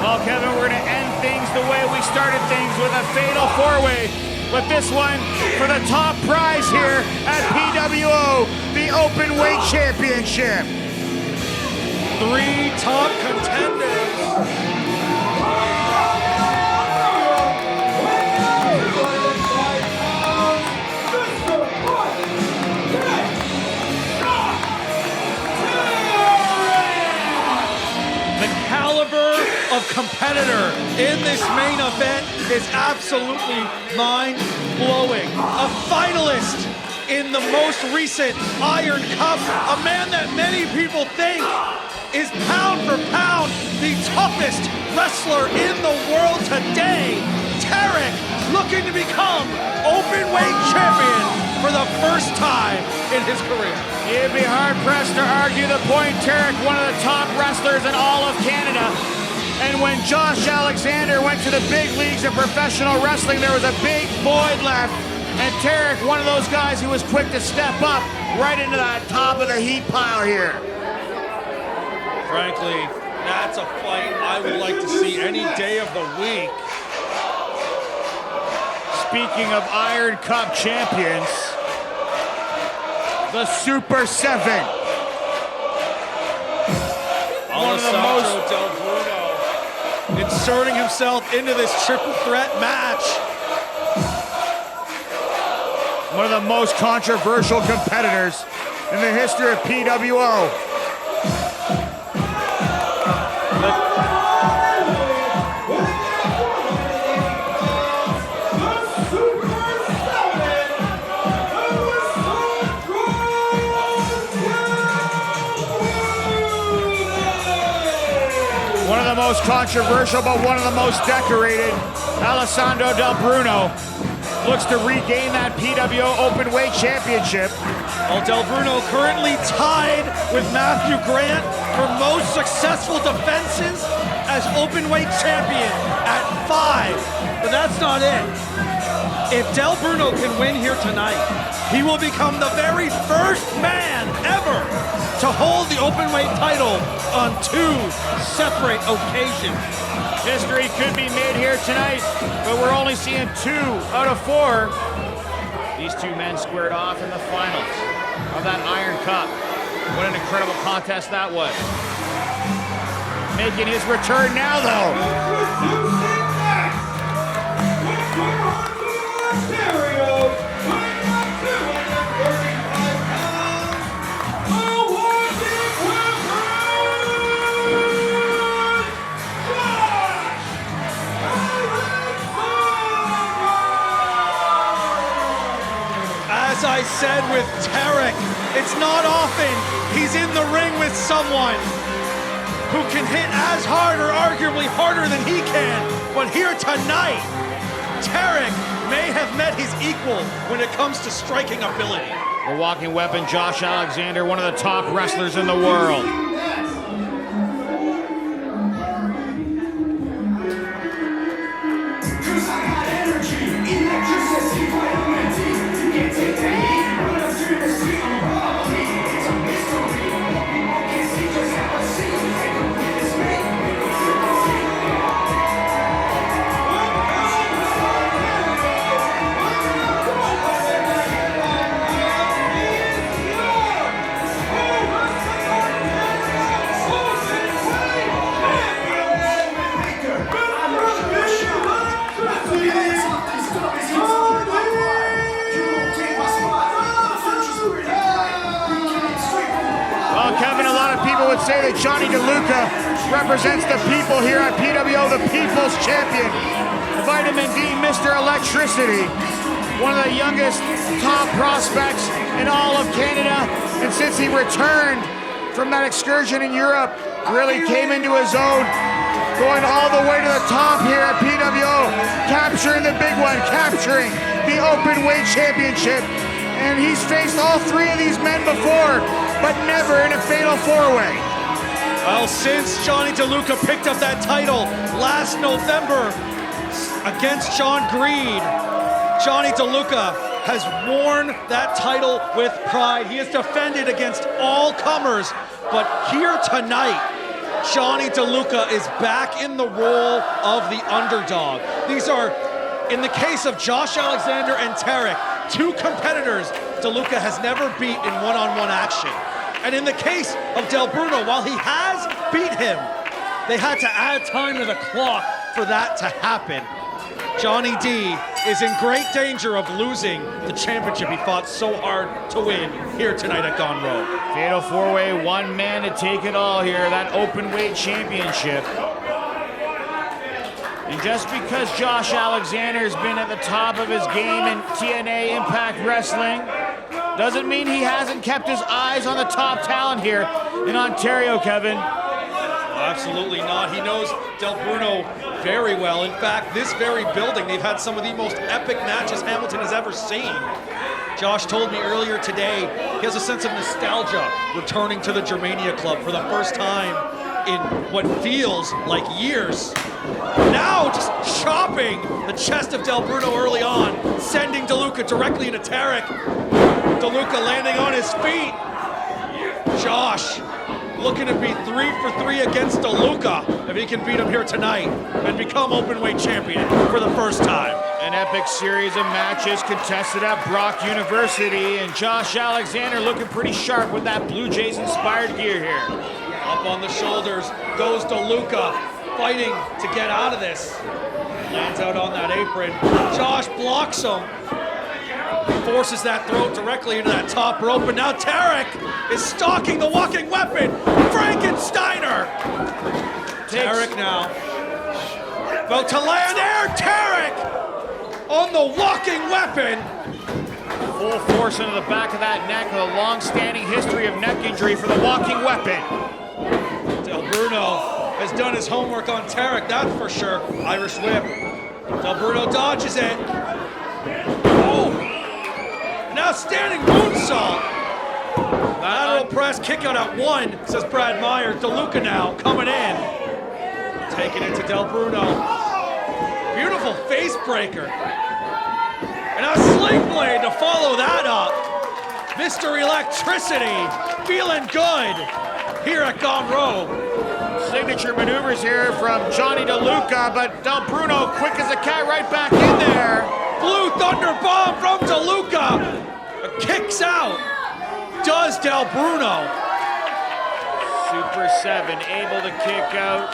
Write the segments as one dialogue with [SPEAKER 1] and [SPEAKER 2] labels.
[SPEAKER 1] Well, Kevin, we're going to end things the way we started things with a fatal four-way. But this one for the top prize here at PWO, the Openweight Championship.
[SPEAKER 2] 3 top contenders. Of competitor in this main event is absolutely mind-blowing. A finalist in the most recent Iron Cup, a man that many people think is pound for pound the toughest wrestler in the world today. TARIK looking to become Openweight champion for the first time in his career.
[SPEAKER 1] You'd be hard-pressed to argue the point. TARIK, one of the top wrestlers in all of Canada. And when Josh Alexander went to the big leagues of professional wrestling, there was a big void left. And TARIK, one of those guys who was quick to step up right into that top of the heat pile here.
[SPEAKER 2] Frankly, that's a fight I would like to see any day of the week.
[SPEAKER 1] Speaking of Iron Cup champions, the Super 7.
[SPEAKER 2] Alessandro Del Bruno inserting himself into this triple threat match.
[SPEAKER 1] One of the most controversial competitors in the history of PWO. One of the most controversial, but one of the most decorated, Alessandro Del Bruno, looks to regain that PWO Openweight Championship.
[SPEAKER 2] Well, Del Bruno currently tied with Matthew Grant for most successful defenses as Openweight champion at 5. But that's not it. If Del Bruno can win here tonight, he will become the very first man ever to hold the Openweight title on 2 separate occasions.
[SPEAKER 1] History could be made here tonight, but we're only seeing 2 out of 4. These 2 men squared off in the finals of that Iron Cup. What an incredible contest that was. Making his return now, though.
[SPEAKER 2] As I said with TARIK, it's not often he's in the ring with someone who can hit as hard or arguably harder than he can. But here tonight, TARIK may have met his equal when it comes to striking ability.
[SPEAKER 1] The walking weapon, Josh Alexander, one of the top wrestlers in the world. Would say that Johnny DeLuca represents the people here at PWO, the People's Champion. Vitamin D, Mr. Electricity, one of the youngest top prospects in all of Canada. And since he returned from that excursion in Europe, really came into his own, going all the way to the top here at PWO, capturing the big one, capturing the Openweight Championship. And he's faced all 3 of these men before, but never in a fatal 4-way.
[SPEAKER 2] Well, since Johnny DeLuca picked up that title last November against John Greed, Johnny DeLuca has worn that title with pride. He has defended against all comers, but here tonight, Johnny DeLuca is back in the role of the underdog. These are, in the case of Josh Alexander and TARIK, two competitors DeLuca has never beat in one-on-one action. And in the case of Del Bruno, while he has beat him, they had to add time to the clock for that to happen. Johnny D is in great danger of losing the championship he fought so hard to win here tonight at Gone Road.
[SPEAKER 1] Fatal four-way, one man to take it all here, that Openweight Championship. And just because Josh Alexander's been at the top of his game in TNA Impact Wrestling, doesn't mean he hasn't kept his eyes on the top talent here in Ontario, Kevin.
[SPEAKER 2] Absolutely not. He knows Del Bruno very well. In fact, this very building, they've had some of the most epic matches Hamilton has ever seen. Josh told me earlier today he has a sense of nostalgia returning to the Germania Club for the first time in what feels like years. Now just chopping the chest of Del Bruno early on, sending DeLuca directly into TARIK. DeLuca landing on his feet. Josh looking to be 3 for 3 against DeLuca if he can beat him here tonight and become Openweight champion for the first time.
[SPEAKER 1] An epic series of matches contested at Brock University, and Josh Alexander looking pretty sharp with that Blue Jays inspired gear here.
[SPEAKER 2] Up on the shoulders goes DeLuca, fighting to get out of this. Lands out on that apron. Josh blocks him. Forces that throat directly into that top rope, and now TARIK is stalking the walking weapon, Frankensteiner! TARIK now, about to land air, TARIK on the walking weapon.
[SPEAKER 1] Full force into the back of that neck with a long-standing history of neck injury for the walking weapon.
[SPEAKER 2] Del Bruno has done his homework on TARIK, that's for sure. Irish whip. Del Bruno dodges it. Now standing moonsault. Lateral press, kick out at 1, says Brad Meyer. DeLuca now coming in. Taking it to Del Bruno. Beautiful face breaker. And a sling blade to follow that up. Mr. Electricity feeling good here at Gone Road.
[SPEAKER 1] Signature maneuvers here from Johnny DeLuca, but Del Bruno quick as a cat right back in there.
[SPEAKER 2] Blue Thunder Bomb from DeLuca. Kicks out. Does Del Bruno.
[SPEAKER 1] Super 7 able to kick out.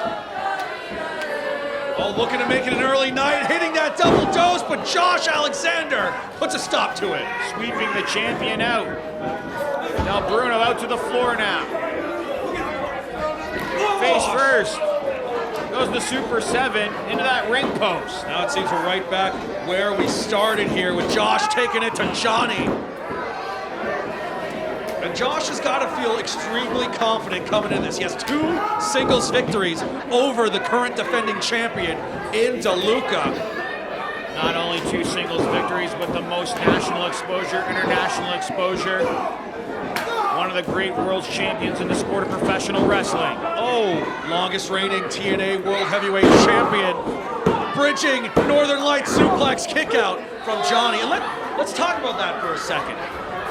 [SPEAKER 2] Oh, looking to make it an early night, hitting that double dose, but Josh Alexander puts a stop to it.
[SPEAKER 1] Sweeping the champion out. Del Bruno out to the floor now. Face first. Goes the Super 7 into that ring post.
[SPEAKER 2] Now it seems we're right back where we started here with Josh taking it to Johnny. And Josh has got to feel extremely confident coming in this. He has 2 singles victories over the current defending champion in DeLuca.
[SPEAKER 1] Not only 2 singles victories, but the most national exposure, international exposure. One of the great world champions in the sport of professional wrestling.
[SPEAKER 2] Oh, longest reigning TNA World Heavyweight Champion. Bridging Northern Light suplex kickout from Johnny. And let's talk about that for a second.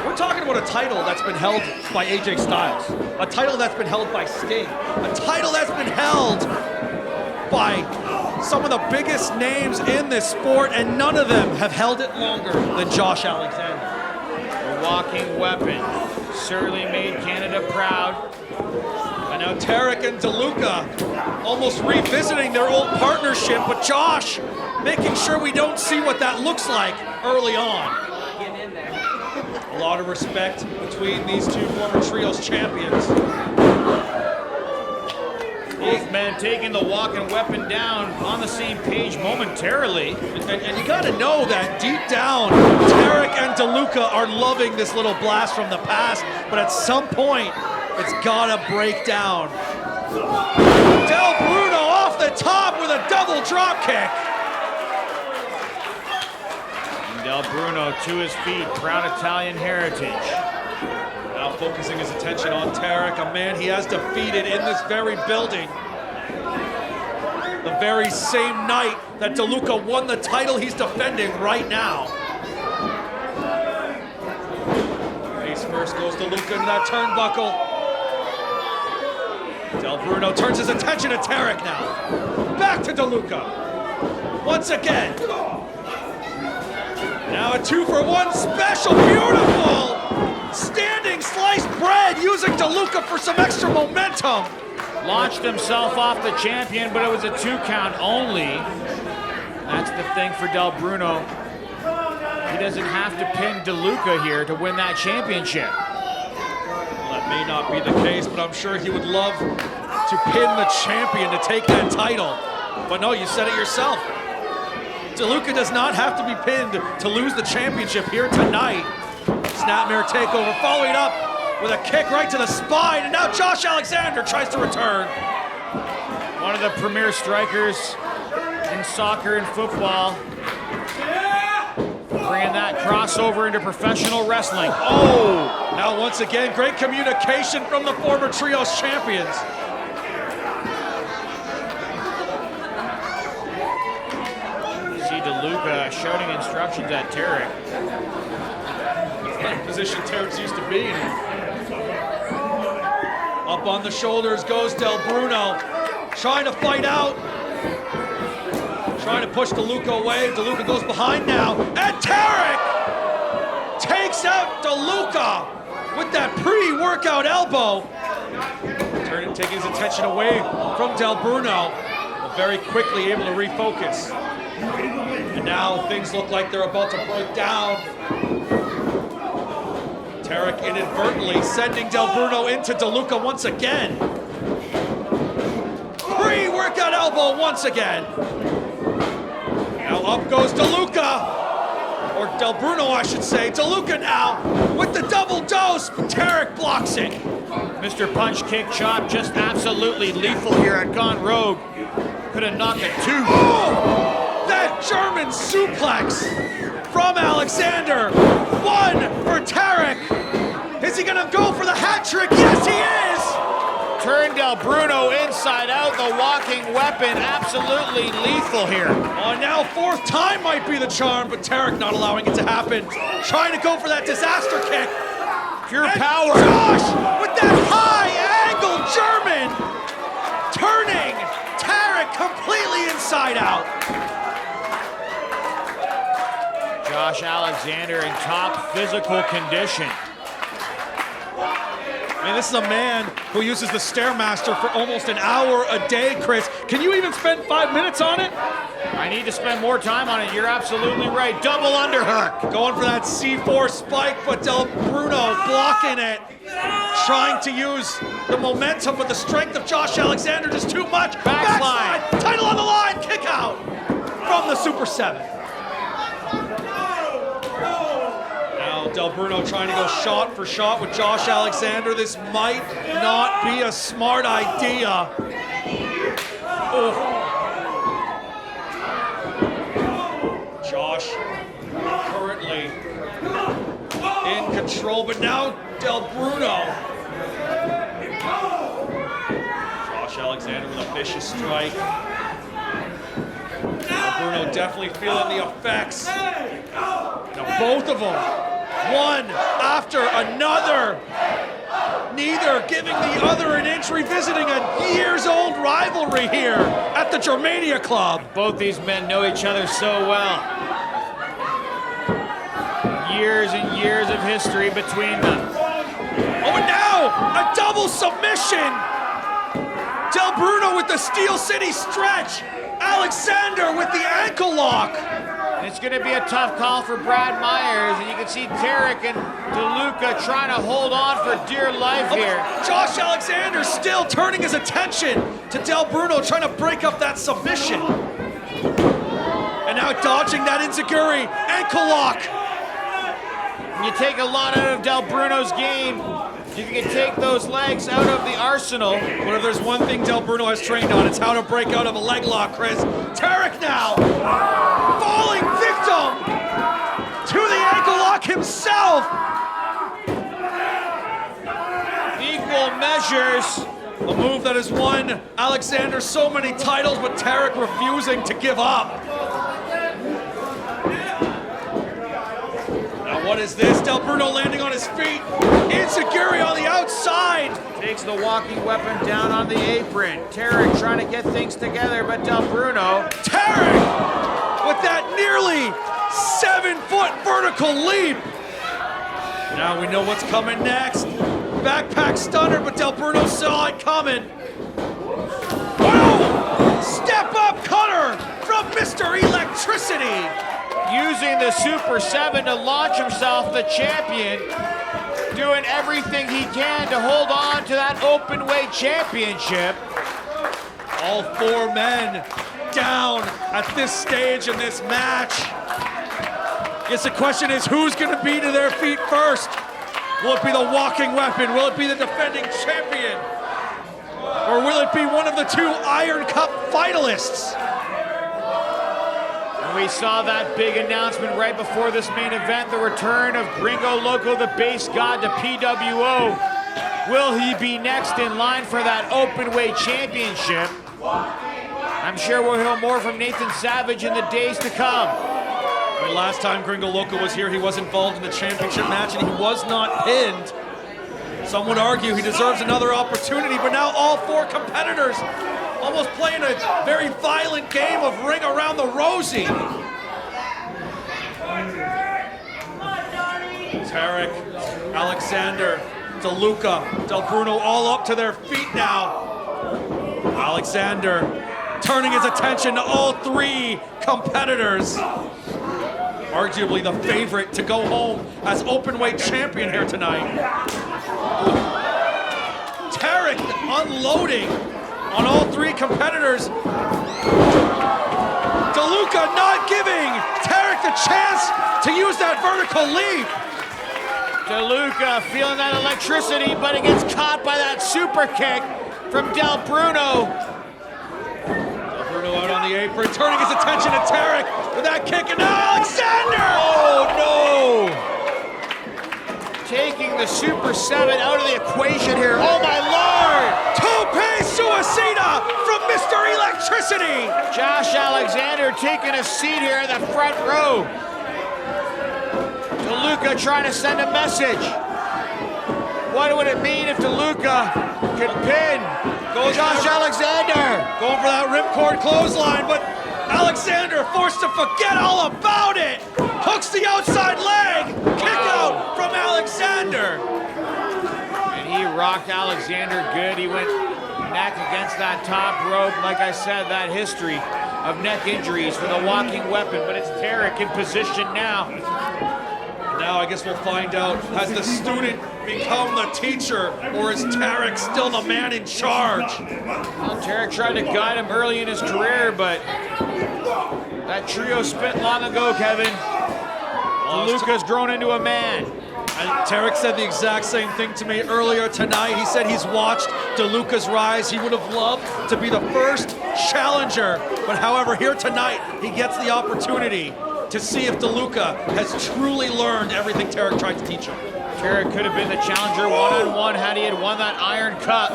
[SPEAKER 2] We're talking about a title that's been held by AJ Styles. A title that's been held by Sting. A title that's been held by some of the biggest names in this sport, and none of them have held it longer than Josh Alexander.
[SPEAKER 1] The walking weapon certainly made Canada proud.
[SPEAKER 2] And now TARIK and DeLuca almost revisiting their old partnership, but Josh making sure we don't see what that looks like early on. A lot of respect between these 2 former trios champions.
[SPEAKER 1] Both men taking the walking weapon down on the same page momentarily.
[SPEAKER 2] And you gotta know that deep down, TARIK and DeLuca are loving this little blast from the past, but at some point, it's gotta break down. Del Bruno off the top with a double drop kick.
[SPEAKER 1] Del Bruno to his feet, proud Italian heritage.
[SPEAKER 2] Now focusing his attention on TARIK, a man he has defeated in this very building. The very same night that DeLuca won the title he's defending right now. Face first goes DeLuca into that turnbuckle. Del Bruno turns his attention to TARIK now. Back to DeLuca. Once again. Now a 2-for-1 special. Beautiful. Standing sliced bread using DeLuca for some extra momentum.
[SPEAKER 1] Launched himself off the champion, but it was a 2 count only. That's the thing for Del Bruno. He doesn't have to pin DeLuca here to win that championship.
[SPEAKER 2] Well, that may not be the case, but I'm sure he would love to pin the champion to take that title. But no, you said it yourself. DeLuca does not have to be pinned to lose the championship here tonight. Snapmare takeover, following up with a kick right to the spine, and now Josh Alexander tries to return.
[SPEAKER 1] One of the premier strikers in soccer and football. Bringing that crossover into professional wrestling.
[SPEAKER 2] Oh! Now once again, great communication from the former Trios champions.
[SPEAKER 1] You see DeLuca shouting instructions at TARIK.
[SPEAKER 2] That's the position TARIK's used to be in. Up on the shoulders goes Del Bruno, trying to fight out. Trying to push DeLuca away. DeLuca goes behind now, and TARIK takes out DeLuca with that pre-workout elbow. Taking his attention away from Del Bruno, but very quickly able to refocus. And now things look like they're about to break down. TARIK inadvertently sending Del Bruno into DeLuca once again. Pre-workout elbow once again. Now up goes DeLuca, or Del Bruno I should say. DeLuca now with the double dose, but TARIK blocks it.
[SPEAKER 1] Mr. Punch Kick Chop just absolutely lethal here at Gone Rogue. Could have knocked it 2.
[SPEAKER 2] Oh, that German suplex from Alexander. 1 for TARIK. Is he gonna go for the hat trick? Yes, he is.
[SPEAKER 1] Turned Del Bruno inside out, the walking weapon, absolutely lethal here.
[SPEAKER 2] Oh, now 4th time might be the charm, but TARIK not allowing it to happen. Trying to go for that disaster kick.
[SPEAKER 1] Pure
[SPEAKER 2] And
[SPEAKER 1] power.
[SPEAKER 2] Josh with that high angle German. Turning TARIK completely inside out.
[SPEAKER 1] Josh Alexander in top physical condition.
[SPEAKER 2] I mean, this is a man who uses the Stairmaster for almost an hour a day, Chris. Can you even spend 5 minutes on it?
[SPEAKER 1] I need to spend more time on it. You're absolutely right. Double underhook.
[SPEAKER 2] Going for that C4 spike, but Del Bruno blocking it. Trying to use the momentum, but the strength of Josh Alexander just too much.
[SPEAKER 1] Backslide.
[SPEAKER 2] Title on the line, kick out from the Super 7. Del Bruno trying to go shot for shot with Josh Alexander. This might not be a smart idea. Oh. Josh currently in control, but now Del Bruno. Josh Alexander with a vicious strike. Del Bruno definitely feeling the effects. Now both of them, one after another, neither giving the other an inch, revisiting a years-old rivalry here at the Germania Club.
[SPEAKER 1] Both these men know each other so well. Years and years of history between them.
[SPEAKER 2] Oh, and now a double submission. Del Bruno with the Steel City stretch. Alexander with the ankle lock.
[SPEAKER 1] And it's going to be a tough call for Brad Myers, and you can see TARIK and DeLuca trying to hold on for dear life here.
[SPEAKER 2] Josh Alexander still turning his attention to Del Bruno, trying to break up that submission. And now dodging that enziguri ankle lock.
[SPEAKER 1] You take a lot out of Del Bruno's game. You can take those legs out of the arsenal.
[SPEAKER 2] But if there's one thing Del Bruno has trained on, it's how to break out of a leg lock, Chris. TARIK now falling victim to the ankle lock himself.
[SPEAKER 1] Equal measures.
[SPEAKER 2] A move that has won Alexander so many titles, but TARIK refusing to give up. Now What is this? Del Bruno landing on his feet. Enziguri on the outside.
[SPEAKER 1] Takes the walking weapon down on the apron. TARIK trying to get things together, but Del Bruno.
[SPEAKER 2] TARIK with that nearly 7-foot vertical leap. Now we know what's coming next. Backpack stunner, but Del Bruno saw it coming. Oh! Step up cutter from Mr. Electricity.
[SPEAKER 1] Using the Super 7 to launch himself the champion. Doing everything he can to hold on to that Openweight championship.
[SPEAKER 2] All 4 men down at this stage in this match. Guess the question is, who's gonna be to their feet first? Will it be the walking weapon? Will it be the defending champion? Or will it be one of the 2 Iron Cup finalists?
[SPEAKER 1] And we saw that big announcement right before this main event, the return of Gringo Loco, the base god, to PWO. Will he be next in line for that Openweight championship? I'm sure we'll hear more from Nathan Savage in the days to come.
[SPEAKER 2] I mean, last time Gringo Loco was here, he was involved in the championship match and he was not pinned. Some would argue he deserves another opportunity, but now all 4 competitors almost playing a very violent game of Ring Around the Rosie. TARIK, Alexander, DELUCA, Del Bruno all up to their feet now. Alexander turning his attention to all 3 competitors. Arguably the favorite to go home as Openweight champion here tonight. TARIK unloading on all 3 competitors. DELUCA not giving TARIK the chance to use that vertical leap.
[SPEAKER 1] DELUCA feeling that electricity, but it gets caught by that super kick from Del Bruno.
[SPEAKER 2] Del Bruno out on the apron, turning his attention to TARIK with that kick, and now Alexander!
[SPEAKER 1] Oh no! Taking the Super 7 out of the equation here. Oh my lord!
[SPEAKER 2] Tope Suicida from Mr. Electricity!
[SPEAKER 1] Josh Alexander taking a seat here in the front row. DELUCA trying to send a message. What would it mean if DELUCA could pin Josh Alexander?
[SPEAKER 2] Going for that ripcord clothesline, but Alexander forced to forget all about it. Hooks the outside leg. Kick out from Alexander.
[SPEAKER 1] And he rocked Alexander good. He went neck against that top rope. Like I said, that history of neck injuries for the walking weapon, but it's TARIK in position now.
[SPEAKER 2] Now I guess we'll find out, has the student become the teacher, or is TARIK still the man in charge?
[SPEAKER 1] Well, TARIK tried to guide him early in his career, but that trio spent long ago, Kevin. DELUCA's grown into a man.
[SPEAKER 2] And TARIK said the exact same thing to me earlier tonight. He said he's watched DELUCA's rise. He would have loved to be the first challenger, but however, here tonight, he gets the opportunity to see if DELUCA has truly learned everything TARIK tried to teach him.
[SPEAKER 1] TARIK could have been the challenger one-on-one had he had won that Iron Cup.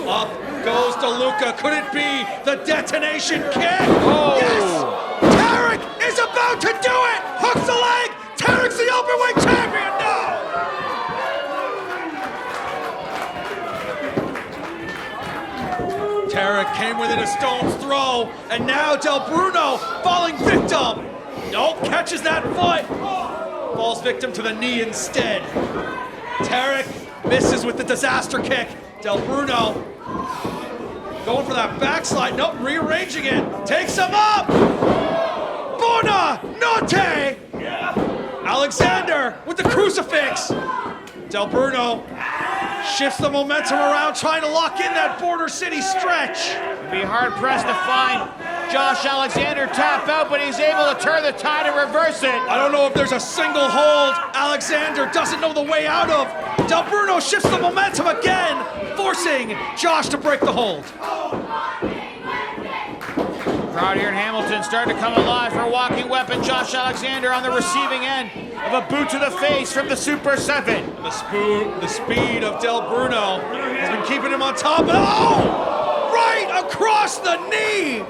[SPEAKER 2] Up goes DELUCA. Could it be the detonation kick?
[SPEAKER 1] Oh.
[SPEAKER 2] Yes! TARIK is about to do it! Hooks the leg! TARIK's the Openweight champion now! TARIK came within a stone's throw, and now Del Bruno falling victim. Nope, catches that foot. Falls victim to the knee instead. TARIK misses with the disaster kick. Del Bruno going for that backslide. Nope, rearranging it. Takes him up. Buona notte. Alexander with the crucifix. Del Bruno shifts the momentum around, trying to lock in that Border City stretch.
[SPEAKER 1] It'd be hard-pressed to find Josh Alexander tap out, but he's able to turn the tide and reverse it.
[SPEAKER 2] I don't know if there's a single hold Alexander doesn't know the way out of. Del Bruno shifts the momentum again, forcing Josh to break the hold.
[SPEAKER 1] Crowd here in Hamilton starting to come alive for a walking weapon. Josh Alexander on the receiving end of a boot to the face from the Super 7.
[SPEAKER 2] The speed of Del Bruno has been keeping him on top. Oh! Right across the knee!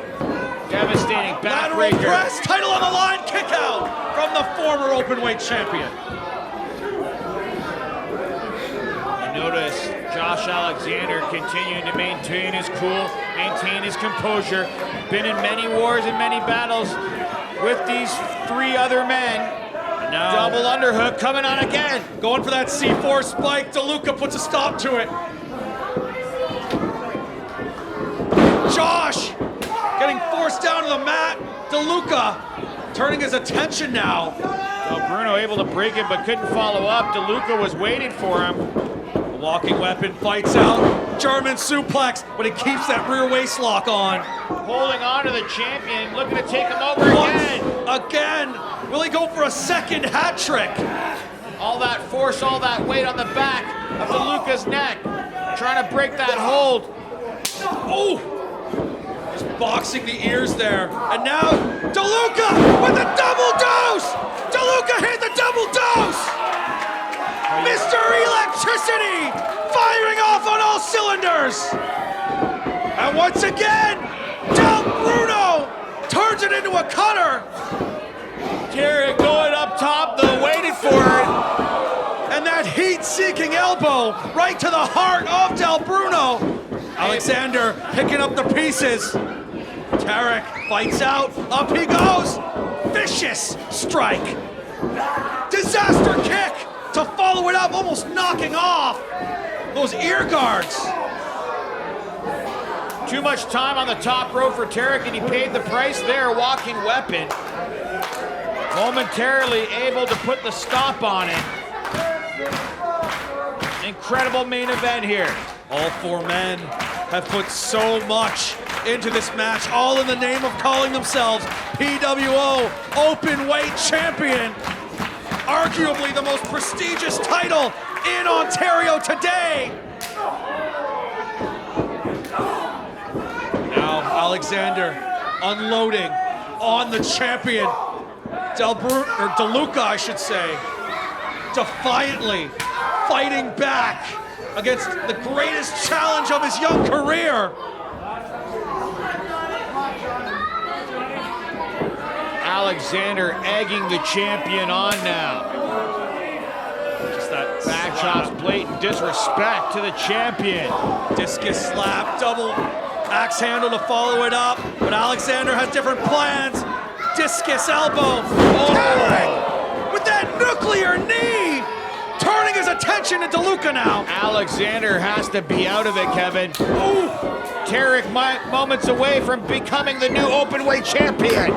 [SPEAKER 1] Devastating
[SPEAKER 2] Lateral
[SPEAKER 1] backbreaker.
[SPEAKER 2] press, title on the line, kick out from the former Openweight champion.
[SPEAKER 1] You notice Josh Alexander continuing to maintain his cool, maintain his composure. Been in many wars and many battles with these three other men.
[SPEAKER 2] Now,
[SPEAKER 1] double underhook coming on again.
[SPEAKER 2] Going for that C4 spike. DeLuca puts a stop to it. Josh getting forced down to the mat. DeLuca turning his attention now.
[SPEAKER 1] Well, Bruno able to break it but couldn't follow up. DeLuca was waiting for him.
[SPEAKER 2] The walking weapon fights out. German suplex, but he keeps that rear waist lock on.
[SPEAKER 1] Holding on to the champion, looking to take him over again.
[SPEAKER 2] Again. Will he go for a second hat trick?
[SPEAKER 1] All that force, all that weight on the back of DeLuca's neck. Trying to break that hold.
[SPEAKER 2] Oh! Just boxing the ears there. And now, DeLuca with the double dose! DeLuca hit the double dose! Mr. Electricity firing off on all cylinders! And once again, Del Bruno turns it into a cutter!
[SPEAKER 1] TARIK going up top, though, waiting for it.
[SPEAKER 2] And that heat-seeking elbow right to the heart of Del Bruno. Alexander picking up the pieces. TARIK fights out, up he goes. Vicious strike. Disaster kick to follow it up, almost knocking off those ear guards.
[SPEAKER 1] Too much time on the top rope for TARIK, and he paid the price there, walking weapon. Momentarily able to put the stop on it. Incredible main event here.
[SPEAKER 2] All four men have put so much into this match, all in the name of calling themselves PWO Openweight Champion. Arguably the most prestigious title in Ontario today. Now Alexander unloading on the champion. DeLuca, I should say, defiantly fighting back against the greatest challenge of his young career.
[SPEAKER 1] Alexander egging the champion on now.
[SPEAKER 2] Just that
[SPEAKER 1] Back chops, blatant disrespect to the champion.
[SPEAKER 2] discus slap, double axe handle to follow it up, but Alexander has different plans. Discus elbow. TARIK with that nuclear knee, turning his attention to DeLuca now.
[SPEAKER 1] Alexander has to be out of it, Kevin.
[SPEAKER 2] Ooh.
[SPEAKER 1] TARIK moments away from becoming the new Openweight champion.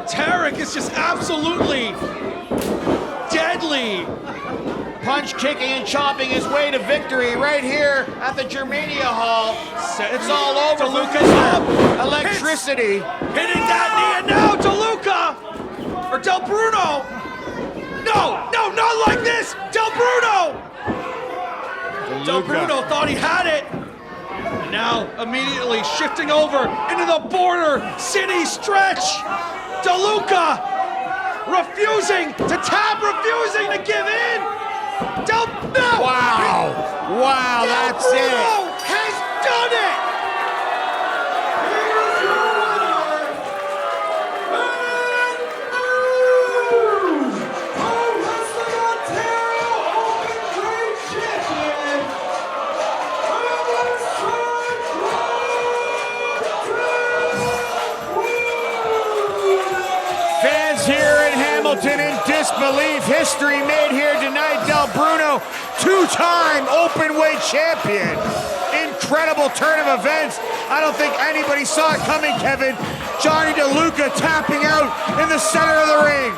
[SPEAKER 2] TARIK is just absolutely deadly.
[SPEAKER 1] Punch kicking and chopping his way to victory right here at the Germania Hall. It's all over.
[SPEAKER 2] DeLuca's up.
[SPEAKER 1] Electricity.
[SPEAKER 2] Hitting that knee, and now DeLuca, or Del Bruno. No, not like this. Del Bruno. Del Bruno thought he had it. And now immediately shifting over into the border city stretch. DeLuca refusing to tap, refusing to give in. No!
[SPEAKER 1] Wow, that's it.
[SPEAKER 2] Bruno has done it!
[SPEAKER 1] Fans here in Hamilton in disbelief. History made here tonight. Del Bruno, two-time Openweight champion. Incredible turn of events. I don't think anybody saw it coming, Kevin. Johnny DeLuca tapping out in the center of the ring.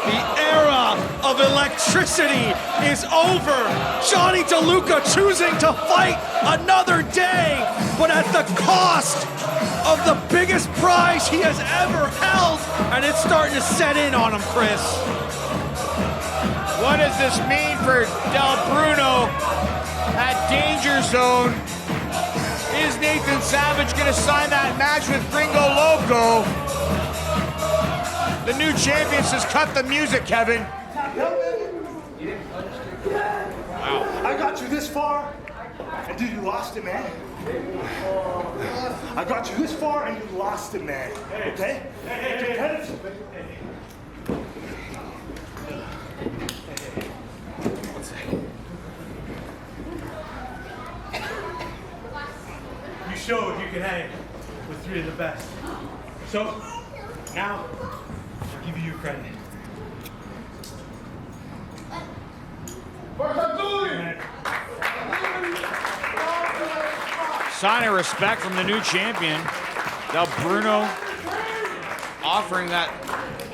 [SPEAKER 2] The era of electricity is over. Johnny DeLuca choosing to fight another day, but at the cost of the biggest prize he has ever held, and it's starting to set in on him, Chris.
[SPEAKER 1] What does this mean for Del Bruno at Danger Zone? Is Nathan Savage going to sign that match with Gringo Loco? The new champion says cut the music, Kevin.
[SPEAKER 3] Wow. I got you this far, and dude, you lost it, man. I got you this far and you lost it, man. Okay?
[SPEAKER 4] One second.
[SPEAKER 3] You showed you can hang with 3 of the best. So, now, I'll give you your credit.
[SPEAKER 1] Sign of respect from the new champion. Del Bruno offering that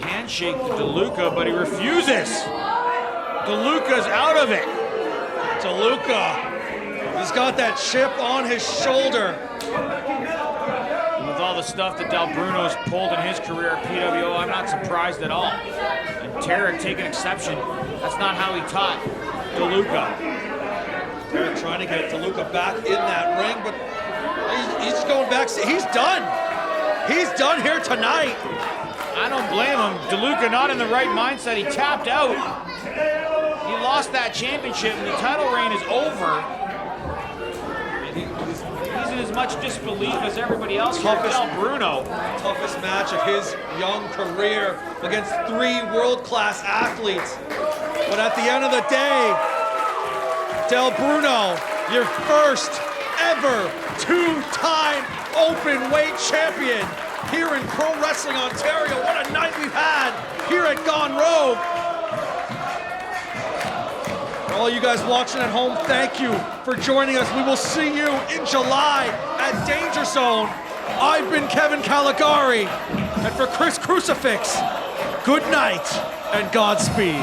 [SPEAKER 1] handshake to DeLuca, but he refuses. DeLuca's out of it.
[SPEAKER 2] DeLuca, he's got that chip on his shoulder.
[SPEAKER 1] And with all the stuff that Del Bruno's pulled in his career at PWO, I'm not surprised at all. And TARIK taking exception. That's not how he taught DeLuca.
[SPEAKER 2] They're trying to get DeLuca back in that ring, but he's going back. He's done. He's done here tonight.
[SPEAKER 1] I don't blame him. DeLuca not in the right mindset. He tapped out. He lost that championship and the title reign is over. He's in as much disbelief as everybody else. Del Bruno.
[SPEAKER 2] Toughest match of his young career against 3 world-class athletes. But at the end of the day, Del Bruno, your first ever 2-time open weight champion here in Pro Wrestling Ontario. What a night we've had here at Gone Rogue. For all you guys watching at home, thank you for joining us. We will see you in July at Danger Zone. I've been Kevin Caligari, and for Chris Crucifix, good night and Godspeed.